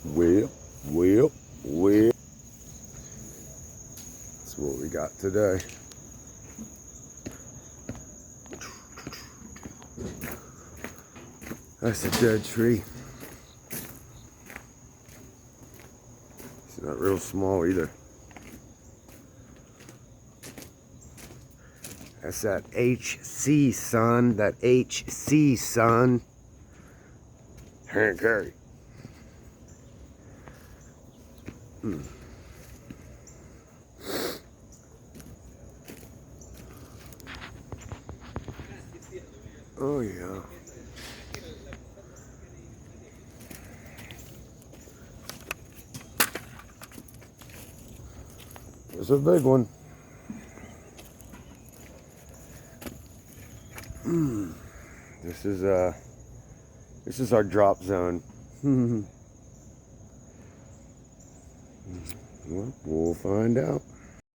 Well, well, well. That's what we got today. That's a dead tree. It's not real small either. That's that HC, son. That HC, son. Hank Curry. Oh, yeah. It's a big one. This is our drop zone. Well, we'll find out.